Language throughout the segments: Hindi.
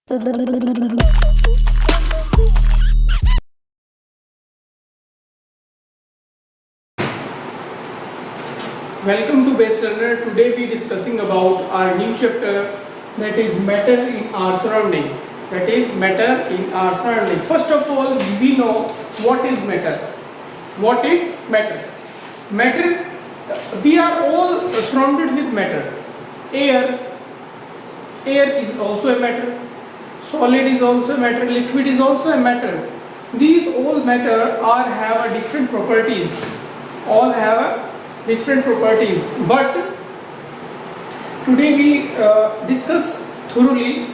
Welcome to Base Learner. Today we are discussing about our new chapter, that is matter in our surrounding. First of all, we know what is matter. What is matter? Matter, we are all surrounded with matter. Air is also a matter. Solid is also a matter. Liquid is also a matter. These all matter have a different properties. But today we discuss thoroughly.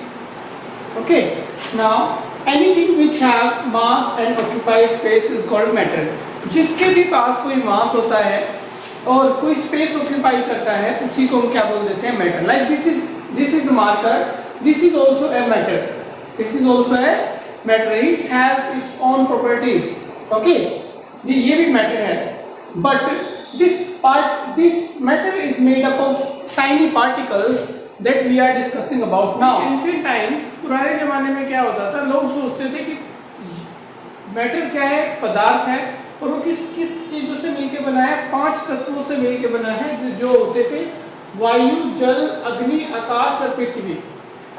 Okay, now anything which have mass and occupy space is called matter. जिसके भी पास कोई मास होता है और कोई स्पेस ऑक्यूपाई करता है उसी को हम क्या बोल देते हैं, matter. Like this is marker, this is also a matter, it's has its own properties. Okay, ये भी मैटर है, but this matter is made up of tiny particles that we are discussing about now. Ancient times, पुराने जमाने में क्या होता था, लोग सोचते थे कि मैटर क्या है, पदार्थ है, और वो किस चीजों से मिलकर बना है, 5 तत्वों से मिलकर बना है, जो होते थे वायु, जल, अग्नि, आकाश और पृथ्वी.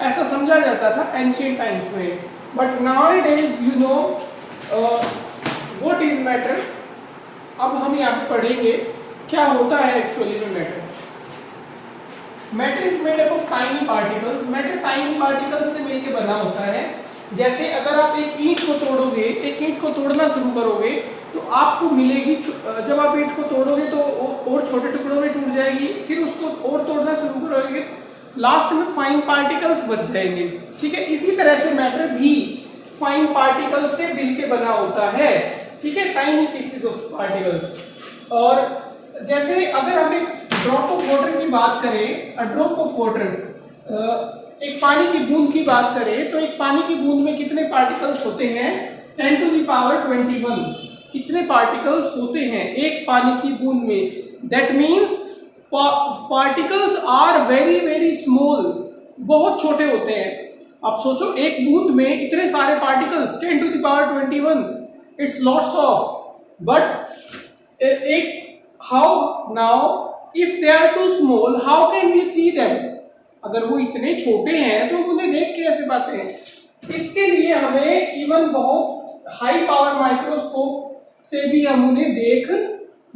ऐसा समझा जाता था एंशिएंट टाइम्स में. But nowadays you know what is matter. अब हम यहाँ पे पढ़ेंगे क्या होता है एक्चुअली में matter. Matter is made up of tiny particles. Matter tiny particles से मिलकर बना होता है. जैसे अगर आप एक ईंट को तोड़ना शुरू करोगे तो आपको मिलेगी, जब आप ईंट को तोड़ोगे तो और छोटे टुकड़ों में टूट जाएगी, फिर उसको और तोड़ना शुरू करोगे, लास्ट में फाइन पार्टिकल्स बच जाएंगे. ठीक है, इसी तरह से मैटर भी फाइन पार्टिकल्स से मिलकर बना होता है. ठीक है, टाइनी पीसेस ऑफ पार्टिकल्स. और जैसे अगर हम एक ड्रॉप ऑफ वाटर की बात करें, ड्रॉप ऑफ वाटर, एक पानी की बूंद की बात करें, तो एक पानी की बूंद में कितने पार्टिकल्स होते हैं, 10 to the power 21 इतने पार्टिकल्स होते हैं एक पानी की बूंद में. That means particles are very very small, बहुत छोटे होते हैं. आप सोचो एक बूंद में इतने सारे particles, 10 to the power 21, it's lots of. But how now if they are too small, how can we see them? अगर वो इतने छोटे हैं तो उन्हें देख के कैसे पाते हैं. इसके लिए हमें इवन बहुत हाई पावर माइक्रोस्कोप से भी हम उन्हें देख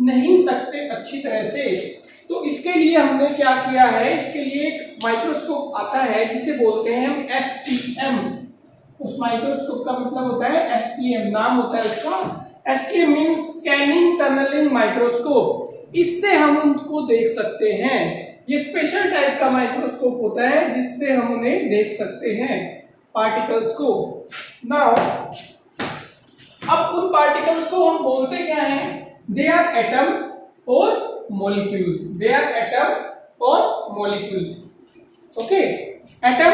नहीं सकते अच्छी तरह से. तो इसके लिए हमने क्या किया है, इसके लिए एक माइक्रोस्कोप आता है जिसे बोलते हैं हम STM. उस माइक्रोस्कोप का मतलब होता है STM, नाम होता है उसका. STM means scanning tunnelling microscope. इससे हम उनको देख सकते हैं. ये स्पेशल टाइप का माइक्रोस्कोप होता है जिससे हम उन्हें देख सकते हैं, पार्टिकल्स को. नाउ अब उन पार्टिकल्स को हम बोलते क्या हैं, दे आर एटम और मॉलिक्यूल. ओके, एटम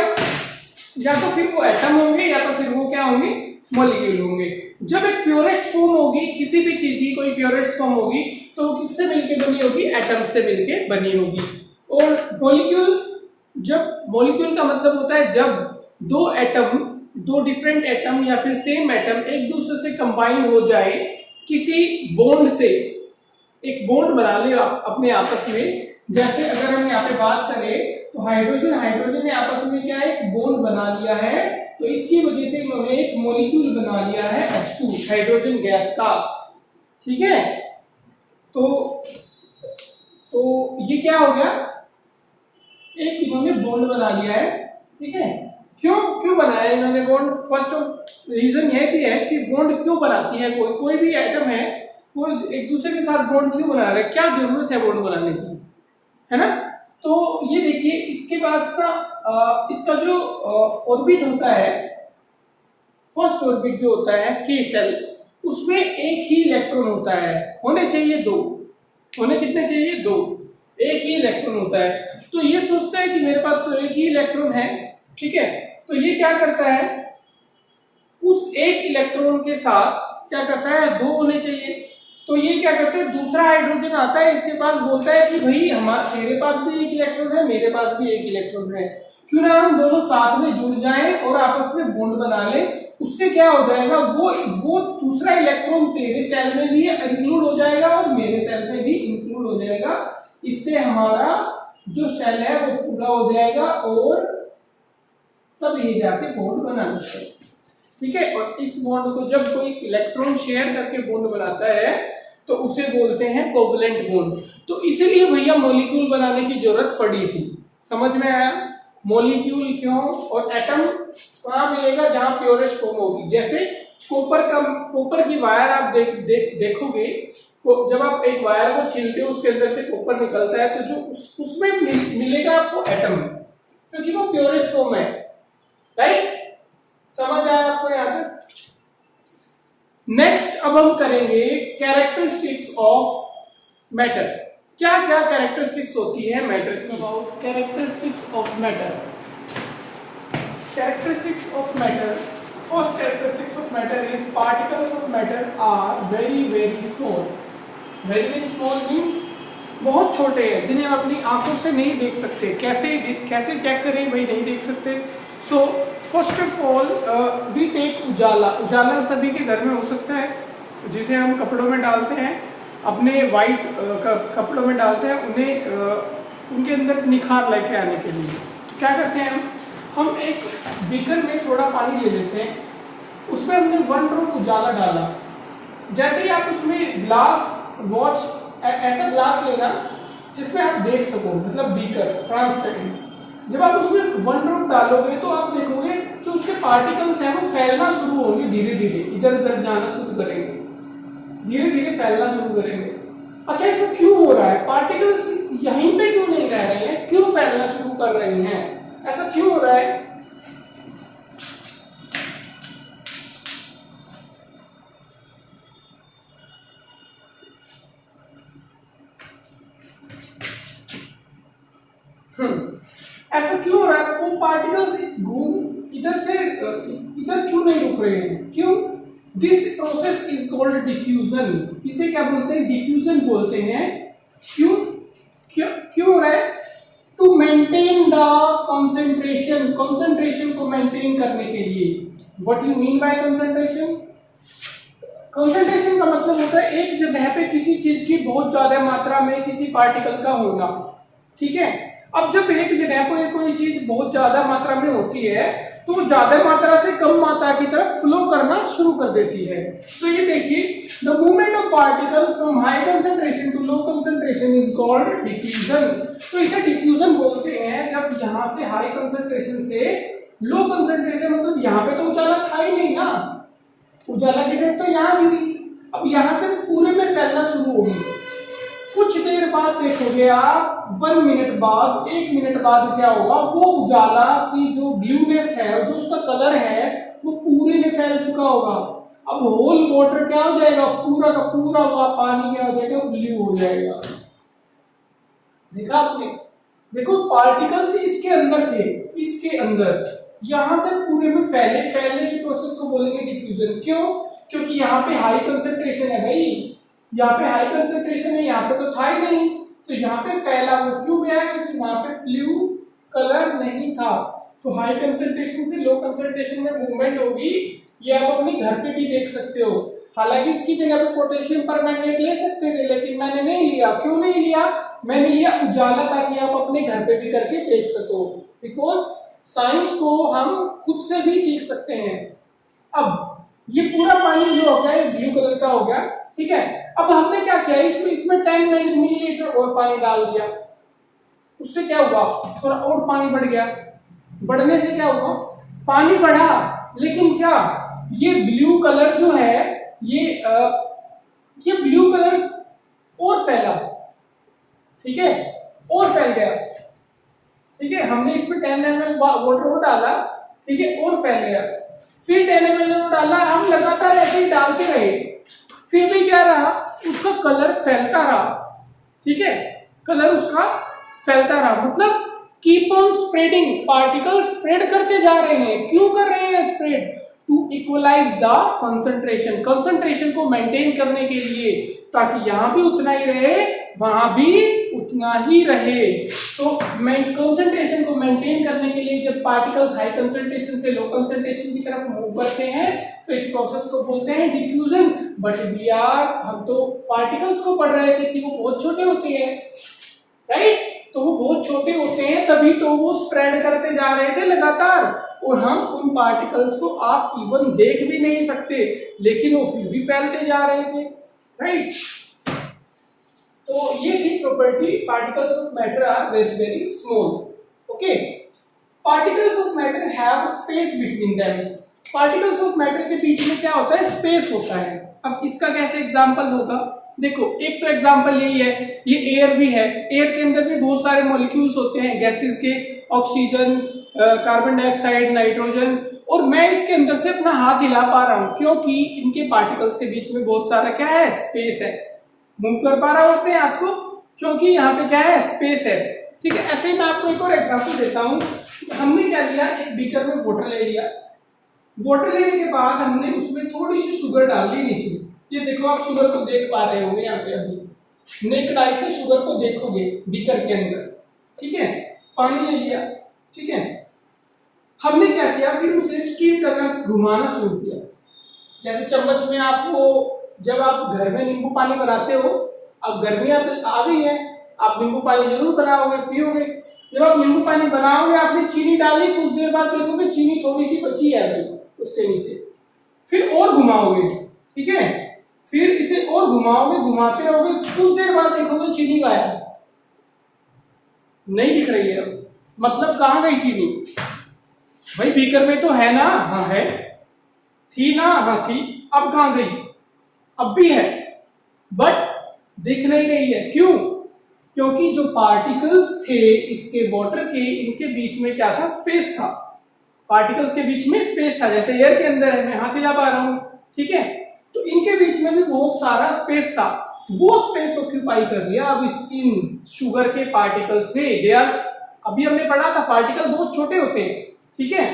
या तो फिर वो एटम होंगे या तो फिर वो क्या होंगे, मॉलिक्यूल होंगे. जब एक प्योरेस्ट फॉर्म होगी किसी भी चीज की, कोई प्योरेस्ट फॉर्म होगी तो वो किससे मिलके बनी होगी, एटम से मिलके बनी होगी. और मॉलिक्यूल का मतलब होता है जब दो डिफरेंट एटम या फिर सेम एटम एक दूसरे से कंबाइन हो जाए किसी बॉन्ड से, एक बॉन्ड बना ले अपने आपस में. जैसे अगर हम यहाँ पे बात करें तो हाइड्रोजन ने आपस में क्या एक बॉन्ड बना लिया है, तो इसकी वजह से इन्होंने एक मॉलिक्यूल बना लिया है H2, हाइड्रोजन गैस का. ठीक है, तो ये क्या हो गया, एक इन्होंने बॉन्ड बना लिया है. ठीक है, क्यों बनाया इन्होंने बॉन्ड. फर्स्ट रीजन ये भी है कि बॉन्ड क्यों बनाती है कोई भी एटम है, वो एक दूसरे के साथ बॉन्ड क्यों बना रहा है, क्या जरूरत है बॉन्ड बनाने की, है ना. तो ये देखिए इसके पास ना इसका जो ऑर्बिट होता है, फर्स्ट ऑर्बिट जो होता है K शेल, उसमें एक ही इलेक्ट्रॉन होता है. होने चाहिए 2, कितने चाहिए, 2, एक ही इलेक्ट्रॉन होता है. तो ये सोचता है कि मेरे पास तो एक ही इलेक्ट्रॉन है. ठीक है, तो ये क्या करता है, उस एक इलेक्ट्रॉन के साथ क्या करता है, 2 होने चाहिए. तो ये क्या करते हैं, दूसरा हाइड्रोजन आता है इसके पास, बोलता है कि भाई तेरे पास भी एक इलेक्ट्रॉन है, मेरे पास भी एक इलेक्ट्रॉन है. क्यों ना हम दोनों साथ में जुड़ जाएं और आपस में बॉन्ड बना लें। उससे क्या हो जाएगा, वो दूसरा इलेक्ट्रॉन तेरे सेल में भी इंक्लूड हो जाएगा और मेरे सेल में भी इंक्लूड हो जाएगा। इससे हमारा जो सेल है वो पूरा हो जाएगा और तब ये जाके बॉन्ड बना सकते हैं। ठीक है, और इस बॉन्ड को जब कोई इलेक्ट्रॉन शेयर करके बॉन्ड बनाता है तो उसे बोलते हैं कोवलेंट बॉन्ड। तो इसीलिए भैया मॉलिक्यूल बनाने की जरूरत पड़ी थी। समझ में आया? मॉलिक्यूल क्यों और एटम कहाँ मिलेगा, जहां प्योरेस्ट फॉर्म होगी। जैसे कॉपर की वायर आप देखोगे, जब आप एक वायर को छीलते हो उसके अंदर से कॉपर निकलता है, तो जो उसमें मिलेगा आपको एटम, क्योंकि वो प्योरेस्ट फॉर्म है। राइट, समझ आया आपको यहाँ पे? नेक्स्ट अब हम करेंगे कैरेक्टरिस्टिक्स ऑफ मैटर। क्या क्या कैरेक्टरिस्टिक्स होती है मैटर की। About characteristics of matter. Characteristics of matter, first characteristics of matter is particles of matter are very very small. Very very small means बहुत छोटे हैं, जिन्हें हम अपनी आंखों से नहीं देख सकते। कैसे चेक करें भाई, नहीं देख सकते। So first of all we take Ujala. Ujala सभी के घर में हो सकता है, जिसे हम कपड़ों में डालते हैं, अपने वाइट कपड़ों में डालते हैं, उन्हें उनके अंदर निखार लेके आने के लिए। तो क्या करते हैं हम एक बीकर में थोड़ा पानी ले लेते हैं, उसमें हमने 1 ड्रॉप उजाला डाला। जैसे ही आप उसमें ग्लास वॉच ऐसा ग्लास लेना जिसमें आप देख सको, मतलब बीकर ट्रांसपेरेंट। जब आप उसमें 1 ड्रॉप डालोगे तो आप देखोगे जो उसके पार्टिकल्स हैं वो फैलना शुरू होंगे, धीरे धीरे इधर उधर जाना शुरू करेंगे, धीरे धीरे फैलना शुरू करेंगे। अच्छा, ऐसा क्यों हो रहा है? पार्टिकल्स यहीं पे क्यों नहीं रह रहे हैं, क्यों फैलना शुरू कर रहे हैं, ऐसा क्यों हो रहा है? ऐसा क्यों हो रहा है? वो पार्टिकल्स इधर क्यों नहीं रुक रहे हैं? क्यों? This process is called diffusion. इसे क्या बोलते हैं? डिफ्यूजन बोलते हैं। क्यों क्यों हो रहा है? To maintain the concentration, concentration को मेंटेन करने के लिए। What you mean by concentration? Concentration का मतलब होता है एक जगह पे किसी चीज की बहुत ज्यादा मात्रा में किसी पार्टिकल का होना। ठीक है, अब जब एक जगह पर कोई चीज बहुत ज्यादा मात्रा में होती है तो ज्यादा मात्रा से कम मात्रा की तरफ फ्लो करना शुरू कर देती है। तो ये देखिए, the movement of particle from high concentration to low concentration is called diffusion. तो इसे डिफ्यूजन बोलते हैं जब यहाँ से हाई कंसंट्रेशन से लो कंसंट्रेशन, मतलब यहाँ पे तो उजाला था ही नहीं ना, उजाला की डेट तो यहाँ गिरी, अब यहाँ से पूरे में फैलना शुरू होगी। कुछ देर बाद देखोगे आप, 1 मिनट बाद, 1 मिनट बाद क्या होगा, वो उजाला की जो ब्लूनेस है, जो उसका कलर है, वो पूरे में फैल चुका होगा। अब होल वाटर क्या हो जाएगा, पूरा का पूरा हुआ पानी क्या हो जाएगा, ब्लू हो जाएगा। देखा आपने? देखो पार्टिकल्स इसके अंदर थे, इसके अंदर, यहां से पूरे में फैलने की प्रोसेस को बोलेंगे डिफ्यूजन। क्यों? क्योंकि यहाँ पे हाई कंसंट्रेशन है भाई, यहाँ पे हाई कंसंट्रेशन है, यहाँ पे तो था ही नहीं, तो यहाँ पे फैला। वो क्यों गया? क्योंकि वहां पे ब्लू कलर नहीं था। तो हाई कंसंट्रेशन से लो कंसंट्रेशन में मूवमेंट होगी। ये आप अपने घर पे भी देख सकते हो। हालांकि इसकी जगह पे पोटेशियम परमैंगनेट ले सकते थे, लेकिन मैंने नहीं लिया। क्यों नहीं लिया? मैंने लिया उजाला, ताकि आप अपने घर पे भी करके देख सको। बिकॉज साइंस को हम खुद से भी सीख सकते हैं। अब ये पूरा पानी जो हो गया ये ब्लू कलर का हो गया, ठीक है। अब हमने क्या किया, इसमें 10 मिलीलीटर और पानी डाल दिया। उससे क्या हुआ, थोड़ा और पानी बढ़ गया। बढ़ने से क्या हुआ, पानी बढ़ा, लेकिन क्या ये ब्लू कलर जो है ये ब्लू कलर और फैला, ठीक है, और फैल गया। ठीक है, हमने इसमें 10 ml वाटर और डाला, ठीक है, और फैल गया। फिर 10 ml डाला, हम लगातार ऐसे ही डालते रहे, फिर भी क्या रहा, उसका कलर फैलता रहा। ठीक है, कलर उसका फैलता रहा, मतलब keep on spreading, particle spread करते जा रहे हैं। क्यों कर रहे हैं spread? To equalise the concentration, concentration को मेंटेन करने के लिए, ताकि यहां भी उतना ही रहे, वहां भी उतना उतना ही रहे। तो कंसंट्रेशन को मेंटेन करने के लिए जब पार्टिकल्स हाई कंसंट्रेशन से लो कंसंट्रेशन की तरफ मूव करते हैं तो इस प्रोसेस को बोलते हैं डिफ्यूजन। बट हम तो पार्टिकल्स को पढ़ रहे थे कि वो बहुत छोटे होते हैं, राइट? तो वो बहुत छोटे होते हैं तभी तो वो स्प्रेड करते जा रहे थे लगातार, और हम उन पार्टिकल्स को आप इवन देख भी नहीं सकते, लेकिन वो फिर भी फैलते जा रहे थे, राइट? तो ये थी property, particles of matter are very very small. Okay, particles of matter have space between them. Particles of matter के बीच में क्या होता है? स्पेस होता है। अब इसका कैसे एग्जांपल होगा? देखो, एक तो एग्जांपल यही है, ये एयर भी है, एयर के अंदर भी बहुत सारे मॉलिक्यूल्स होते हैं गैसेस के, ऑक्सीजन, कार्बन डाइऑक्साइड, नाइट्रोजन, और मैं इसके अंदर से अपना हाथ हिला पा रहा हूं क्योंकि इनके पार्टिकल्स के बीच में बहुत सारा क्या है? स्पेस है। मूव कर पा रहा हूं अपने हाथ को क्योंकि यहाँ पे क्या है? स्पेस है। ठीक है, ऐसे ही मैं आपको एक और एग्जांपल देता हूं। हमने क्या लिया, एक बीकर में वाटर ले लिया, वाटर लेने के बाद हमने उसमें थोड़ी सी शुगर डाल ली नीचे। ये देखो, आप शुगर को देख पा रहे होंगे यहाँ पे, अभी नेकेड आई से शुगर को देखोगे बीकर के अंदर, ठीक है? पानी ले लिया, ठीक है? हमने क्या किया, फिर उसे स्टीम करना, घुमाना शुरू किया। जैसे चम्मच में आपको, जब आप घर में नींबू पानी बनाते हो, अब गर्मियां आ गई है, आप नींबू पानी जरूर बनाओगे, पियोगे। जब आप नींबू पानी बनाओगे, आपने चीनी डाली, कुछ देर बाद देखोगे चीनी थोड़ी सी बची है अभी उसके नीचे, फिर और घुमाओगे, ठीक है? फिर इसे और घुमाओगे, घुमाते रहोगे, कुछ देर बाद देखोगे चीनी गायब, नहीं दिख रही है। मतलब कहाँ गई चीनी? भाई बीकर में तो है ना? हाँ है। थी ना? हाँ थी। अब कहाँ गई? अब भी है, बट दिख नहीं रही है। क्यों? क्योंकि जो पार्टिकल्स थे इसके वाटर के, इनके बीच में क्या था? स्पेस था। पार्टिकल्स के बीच में स्पेस था, जैसे एयर के अंदर है, मैं हाथ हिला पा रहा हूं, ठीक है? तो इनके बीच में भी बहुत सारा स्पेस था, वो स्पेस ऑक्यूपाई कर लिया अब इन शुगर के पार्टिकल्स ने। दे आर, अभी हमने पढ़ा था पार्टिकल बहुत छोटे होते हैं, ठीक है?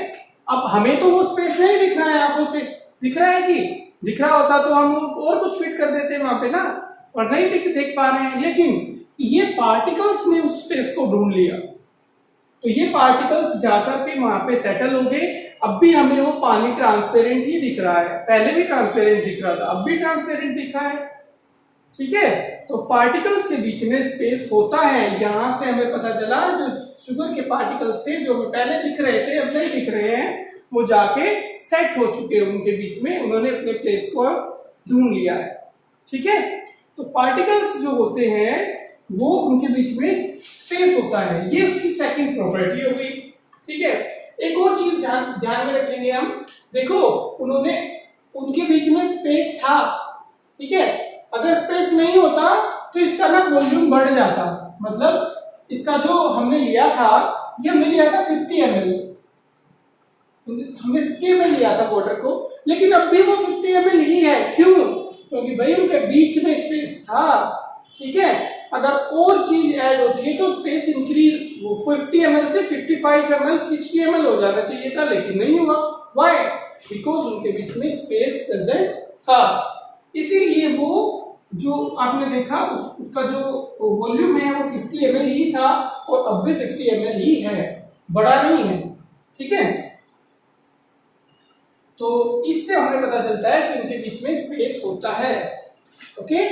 अब हमें तो वो स्पेस नहीं दिख रहा है, आंखों से दिख रहा है कि दिख रहा होता तो हम और कुछ फिट कर देते वहां पे ना, और नहीं देख पा रहे हैं, लेकिन ये पार्टिकल्स ने उस स्पेस को ढूंढ लिया। तो ये पार्टिकल्स जाकर के वहां पे सेटल हो गए। अब भी हमें वो पानी ट्रांसपेरेंट ही दिख रहा है, पहले भी ट्रांसपेरेंट दिख रहा था, अब भी ट्रांसपेरेंट दिख रहा है, ठीक है? तो पार्टिकल्स के बीच में स्पेस होता है। यहां से हमें पता चला जो शुगर के पार्टिकल्स थे, जो हमें पहले दिख रहे थे, अब नहीं दिख रहे हैं, वो जाके सेट हो चुके हैं उनके बीच में, उन्होंने अपने प्लेस को ढूंढ लिया है, ठीक है? तो पार्टिकल्स जो होते हैं वो उनके बीच में स्पेस होता है, ये उसकी सेकंड प्रॉपर्टी हो गई, ठीक है? एक और चीज ध्यान में रखेंगे हम। देखो, उन्होंने, उनके बीच में स्पेस था, ठीक है? अगर स्पेस नहीं होता तो इसका ना वॉल्यूम बढ़ जाता। मतलब इसका जो हमने लिया था, ये हमने लिया था 50 ml, हमने 50 ml लिया था वाटर को, लेकिन अब भी वो 50 ml ही है। क्यों? क्योंकि भाई उनके बीच में स्पेस था, ठीक है? अगर और चीज ऐड होती है तो स्पेस इंक्रीज, वो 50 ml से 55 ml 60 ml हो जाना चाहिए था, लेकिन नहीं हुआ। व्हाई? बिकॉज उनके बीच में स्पेस प्रेजेंट था। इसीलिए वो जो आपने देखा उसका जो वॉल्यूम है वो 50 ml ही था, और अब भी 50 ml ही है, बड़ा नहीं है, ठीक है? तो इससे हमें पता चलता है कि उनके बीच में स्पेस होता है। ओके।